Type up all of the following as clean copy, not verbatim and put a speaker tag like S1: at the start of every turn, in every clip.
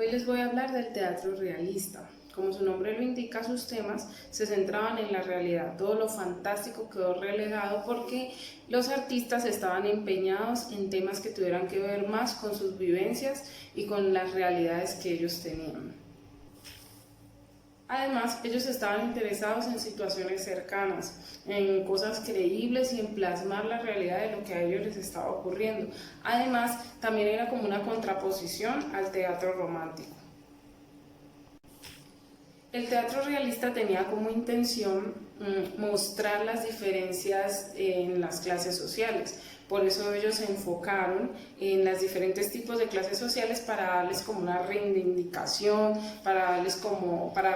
S1: Hoy les voy a hablar del teatro realista. Como su nombre lo indica, sus temas se centraban en la realidad. Todo lo fantástico quedó relegado porque los artistas estaban empeñados en temas que tuvieran que ver más con sus vivencias y con las realidades que ellos tenían. Además, ellos estaban interesados en situaciones cercanas, en cosas creíbles y en plasmar la realidad de lo que a ellos les estaba ocurriendo. Además, también era como una contraposición al teatro romántico. El teatro realista tenía como intención mostrar las diferencias en las clases sociales. Por eso ellos se enfocaron en los diferentes tipos de clases sociales para darles como una reivindicación, para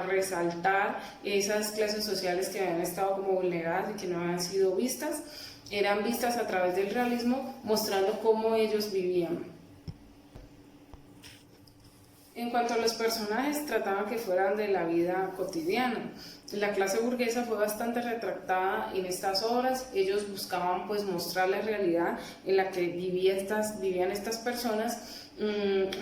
S1: resaltar esas clases sociales que habían estado como vulneradas y que no habían sido vistas. Eran vistas a través del realismo, mostrando cómo ellos vivían. En cuanto a los personajes, trataban que fueran de la vida cotidiana. La clase burguesa fue bastante retratada en estas obras. Ellos buscaban pues mostrar la realidad en la que vivían estas personas,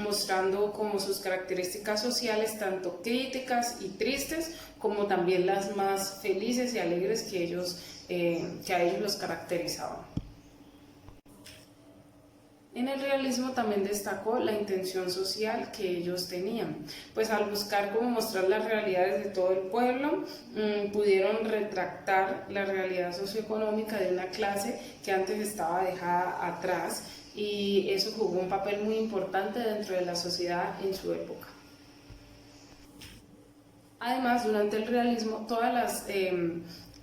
S1: mostrando como sus características sociales, tanto críticas y tristes, como también las más felices y alegres que a ellos los caracterizaban. En el realismo también destacó la intención social que ellos tenían, pues al buscar cómo mostrar las realidades de todo el pueblo, pudieron retratar la realidad socioeconómica de una clase que antes estaba dejada atrás, y eso jugó un papel muy importante dentro de la sociedad en su época. Además, durante el realismo, todas las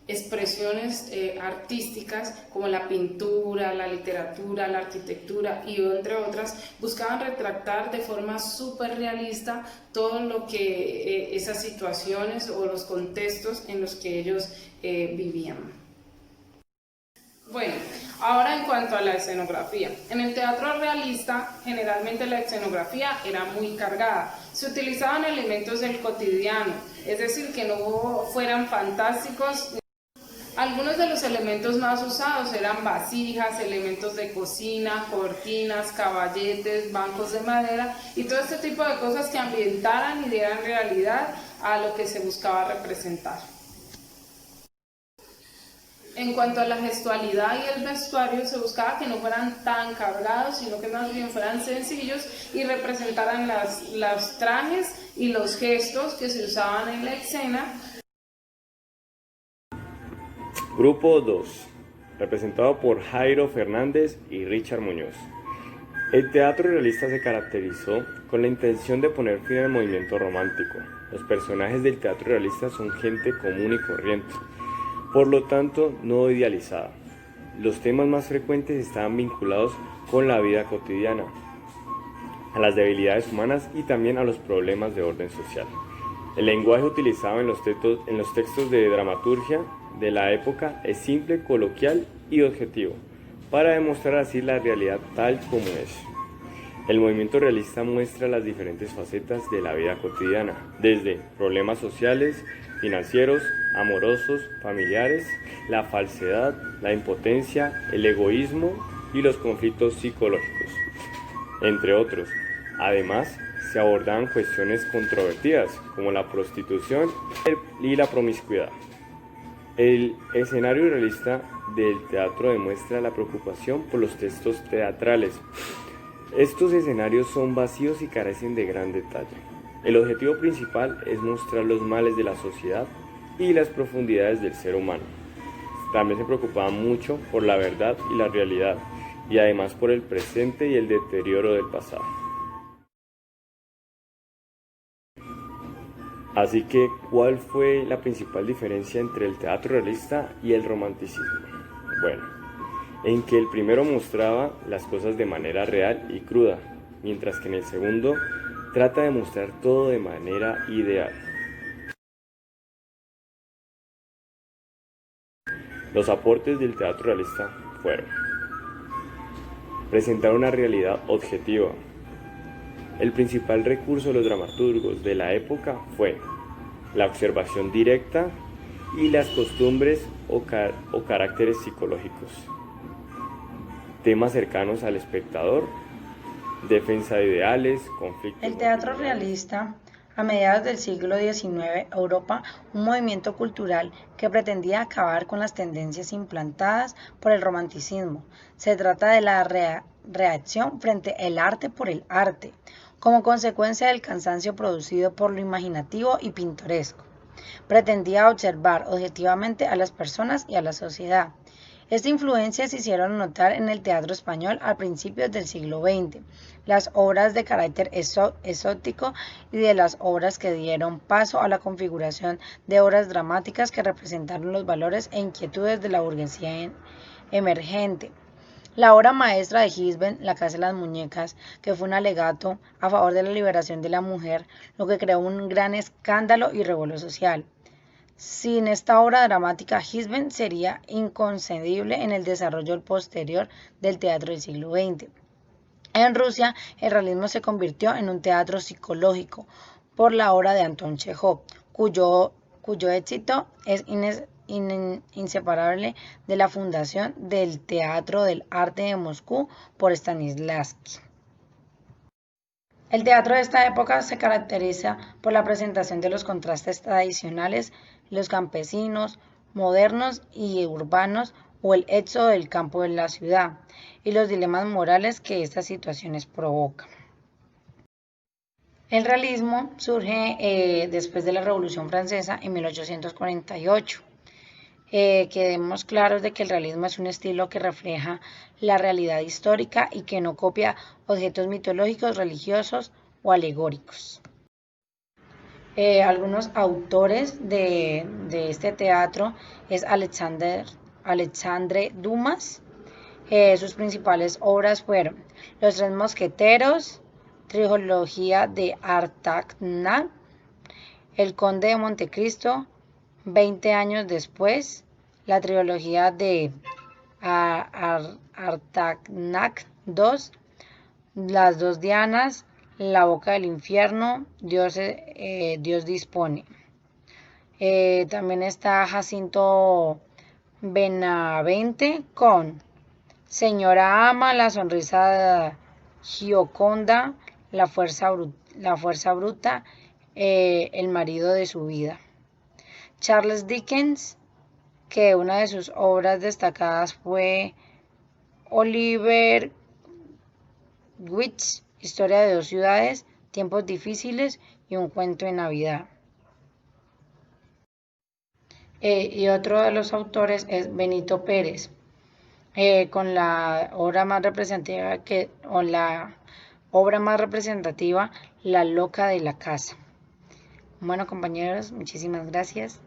S1: expresiones artísticas como la pintura, la literatura, la arquitectura y entre otras, buscaban retratar de forma súper realista todo lo que esas situaciones o los contextos en los que ellos vivían. Bueno, ahora en cuanto a la escenografía. En el teatro realista, generalmente la escenografía era muy cargada. Se utilizaban elementos del cotidiano, es decir, que no fueran fantásticos. Algunos de los elementos más usados eran vasijas, elementos de cocina, cortinas, caballetes, bancos de madera y todo este tipo de cosas que ambientaran y dieran realidad a lo que se buscaba representar. En cuanto a la gestualidad y el vestuario, se buscaba que no fueran tan cargados, sino que más bien fueran sencillos y representaran los trajes y los gestos que se usaban en la escena.
S2: Grupo 2, representado por Jairo Fernández y Richard Muñoz. El teatro realista se caracterizó con la intención de poner fin al movimiento romántico. Los personajes del teatro realista son gente común y corriente, por lo tanto no idealizada. Los temas más frecuentes estaban vinculados con la vida cotidiana, a las debilidades humanas y también a los problemas de orden social. El lenguaje utilizado en los textos de dramaturgia de la época es simple, coloquial y objetivo, para demostrar así la realidad tal como es. El movimiento realista muestra las diferentes facetas de la vida cotidiana, desde problemas sociales, financieros, amorosos, familiares, la falsedad, la impotencia, el egoísmo y los conflictos psicológicos, entre otros. Además, se abordaban cuestiones controvertidas como la prostitución y la promiscuidad. El escenario realista del teatro demuestra la preocupación por los textos teatrales. Estos escenarios son vacíos y carecen de gran detalle. El objetivo principal es mostrar los males de la sociedad y las profundidades del ser humano. También se preocupaban mucho por la verdad y la realidad, y además por el presente y el deterioro del pasado. Así que, ¿cuál fue la principal diferencia entre el teatro realista y el romanticismo? Bueno, en que el primero mostraba las cosas de manera real y cruda, mientras que en el segundo trata de mostrar todo de manera ideal. Los aportes del teatro realista fueron: presentar una realidad objetiva. El principal recurso de los dramaturgos de la época fue la observación directa y las costumbres o caracteres psicológicos. Temas cercanos al espectador, defensa de ideales, conflictos.
S3: El teatro realista, a mediados del siglo XIX, Europa, un movimiento cultural que pretendía acabar con las tendencias implantadas por el romanticismo. Se trata de la reacción frente al arte por el arte, como consecuencia del cansancio producido por lo imaginativo y pintoresco. Pretendía observar objetivamente a las personas y a la sociedad. Esta influencia se hicieron notar en el teatro español a principios del siglo XX, las obras de carácter exótico y de las obras que dieron paso a la configuración de obras dramáticas que representaron los valores e inquietudes de la burguesía emergente. La obra maestra de Gisbert, La casa de las muñecas, que fue un alegato a favor de la liberación de la mujer, lo que creó un gran escándalo y revuelo social. Sin esta obra dramática, Gisbert sería inconcebible en el desarrollo posterior del teatro del siglo XX. En Rusia, el realismo se convirtió en un teatro psicológico por la obra de Anton Chejov, cuyo éxito es inseparable de la fundación del Teatro del Arte de Moscú por Stanislavski. El teatro de esta época se caracteriza por la presentación de los contrastes tradicionales, los campesinos, modernos y urbanos, o el éxodo del campo de la ciudad, y los dilemas morales que estas situaciones provocan. El realismo surge después de la Revolución Francesa en 1848. Quedemos claros de que el realismo es un estilo que refleja la realidad histórica y que no copia objetos mitológicos, religiosos o alegóricos. Algunos autores de este teatro es Alexandre Dumas. Sus principales obras fueron Los Tres Mosqueteros, Trilogía de Artagnan, El Conde de Montecristo, 20 años después, la trilogía de Artagnan II, Las dos Dianas, La boca del infierno, Dios dispone. También está Jacinto Benavente con Señora Ama, La sonrisa Gioconda, La fuerza bruta, El marido de su vida. Charles Dickens, que una de sus obras destacadas fue Oliver Twist, Historia de dos ciudades, Tiempos difíciles y Un cuento de Navidad. Y otro de los autores es Benito Pérez, con la obra más representativa, La loca de la casa. Bueno, compañeros, muchísimas gracias.